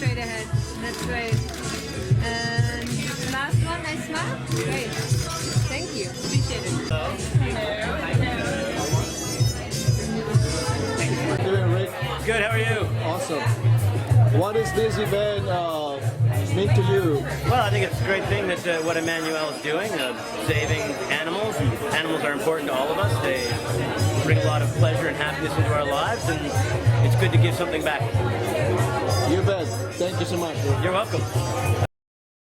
straight ahead. That's great. And last one, I smile. Great. Thank you. Appreciate it. Doing Rick. Good, how are you? Awesome. What is this event mean to you? Well, I think it's a great thing that what Emmanuel is doing, saving animals. And animals are important to all of us. They bring a lot of pleasure and happiness into our lives, and it's good to give something back. You bet. Thank you so much. You're welcome.